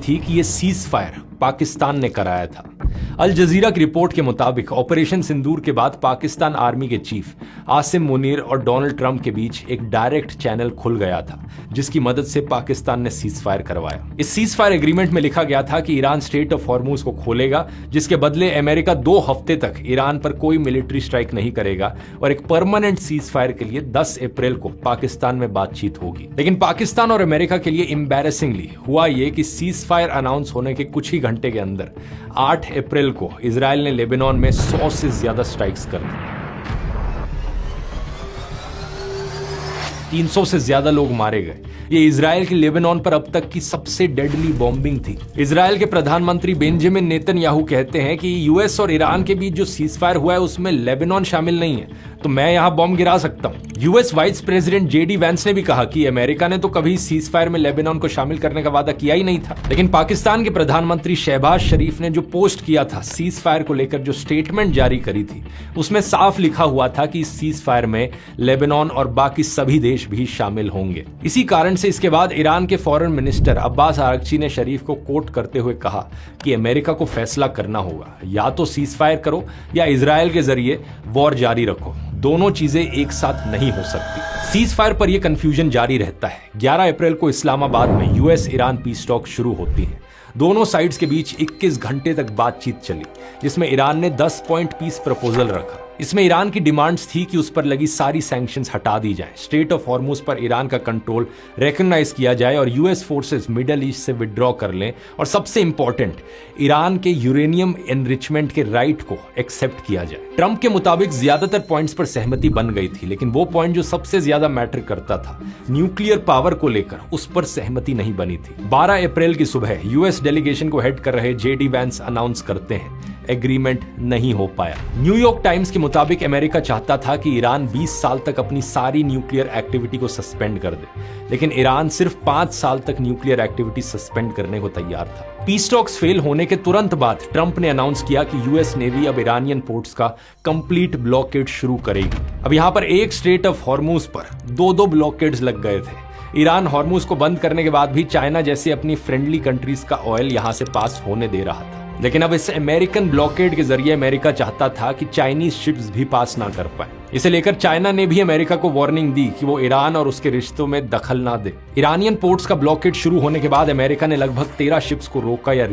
थी कि ये सीज फायर पाकिस्तान ने कराया था। अल जजीरा की रिपोर्ट के मुताबिक ऑपरेशन सिंदूर के बाद पाकिस्तान आर्मी के चीफ आसिम मुनीर और डोनाल्ड ट्रंप के बीच एक डायरेक्ट चैनल खुल गया था, जिसकी मदद से पाकिस्तान ने सीज फायर करवाया। इस सीज फायर एग्रीमेंट में लिखा गया था कि ईरान स्ट्रेट ऑफ हॉर्मुज को खोलेगा, जिसके बदले अमेरिका 2 हफ्ते तक ईरान पर कोई मिलिट्री स्ट्राइक नहीं करेगा और एक परमानेंट सीज फायर के लिए 10 अप्रैल को पाकिस्तान में बातचीत होगी। लेकिन पाकिस्तान और अमेरिका के लिए एम्बैरेसिंगली हुआ यह कि सीज फायर अनाउंस होने के कुछ ही घंटे के अंदर 8 अप्रैल को इजराइल ने लेबनान में 100 से ज्यादा स्ट्राइक्स कर दी। 300 से ज्यादा लोग मारे गए। ये इजराइल की लेबनान पर अब तक की सबसे डेडली बॉम्बिंग थी। इजराइल के प्रधानमंत्री बेंजामिन नेतन्याहू कहते हैं कि यूएस और ईरान के बीच जो सीजफायर हुआ है उसमें लेबनान शामिल नहीं है, तो मैं यहां बॉम्ब गिरा सकता हूं। US vice president JD Vance ने भी कहा कि अमेरिका ने तो कभी सीजफायर में लेबनान को शामिल करने का वादा किया ही नहीं था। लेकिन पाकिस्तान के प्रधानमंत्री शहबाज शरीफ ने जो पोस्ट किया था, सीजफायर को लेकर जो स्टेटमेंट जारी करी थी, उसमें साफ लिखा हुआ था कि इस सीजफायर में लेबनान और बाकी सभी देश भी शामिल होंगे। इसी कारण से इसके बाद ईरान के फॉरेन मिनिस्टर अब्बास आरागची ने शरीफ को कोट करते हुए कहा कि अमेरिका को फैसला करना होगा, या तो सीजफायर करो या इजराइल के जरिए वॉर जारी रखो, दोनों चीजें एक साथ नहीं हो सकती। सीज फायर पर यह कंफ्यूजन जारी रहता है। 11 अप्रैल को इस्लामाबाद में यूएस ईरान पीस टॉक शुरू होती है। दोनों साइड्स के बीच 21 घंटे तक बातचीत चली, जिसमें ईरान ने 10 पॉइंट पीस प्रपोजल रखा। इसमें ईरान की डिमांड्स थी कि उस पर लगी सारी सैंक्शंस हटा दी जाए, स्ट्रेट ऑफ हॉर्मुज पर ईरान का कंट्रोल रिकॉग्नाइज किया जाए और यूएस फोर्सेस मिडल ईस्ट से विड्रॉ कर लें, और सबसे इंपॉर्टेंट, ईरान के यूरेनियम एनरिचमेंट के राइट को एक्सेप्ट किया जाए। ट्रंप के मुताबिक ज्यादातर पॉइंट्स पर सहमति बन गई थी, लेकिन वो पॉइंट जो सबसे ज्यादा मैटर करता था, न्यूक्लियर पावर को लेकर, उस पर सहमति नहीं बनी थी। 12 अप्रैल की सुबह यूएस डेलीगेशन को हेड कर रहे जेडी वैंस अनाउंस करते हैं एग्रीमेंट नहीं हो पाया। न्यूयॉर्क टाइम्स के मुताबिक अमेरिका चाहता था कि ईरान 20 साल तक अपनी सारी न्यूक्लियर एक्टिविटी को सस्पेंड कर दे, लेकिन ईरान सिर्फ 5 साल तक न्यूक्लियर एक्टिविटी सस्पेंड करने को तैयार था। पीस टॉक्स फेल होने के तुरंत बाद ट्रंप ने अनाउंस किया कि यूएस नेवी अब ईरानियन पोर्ट्स का कंप्लीट ब्लॉकेड शुरू करेगी। अब यहां पर एक स्ट्रेट ऑफ हॉर्मुज पर 2-2 ब्लॉकेड्स लग गए थे। ईरान हॉर्मुज को बंद करने के बाद भी चाइना जैसी अपनी फ्रेंडली कंट्रीज का ऑयल यहां से पास होने दे रहा था। लेकिन अब इस अमेरिकन ब्लॉकेड के जरिए अमेरिका चाहता था कि चाइनीज शिप्स भी पास ना कर पाए। इसे लेकर चाइना ने भी अमेरिका को वार्निंग दी कि वो ईरान और उसके रिश्तों में दखल ना दे। ईरानियन पोर्ट्स का ब्लॉकेड शुरू होने के बाद अमेरिका ने लगभग 13 शिप्स को रोका या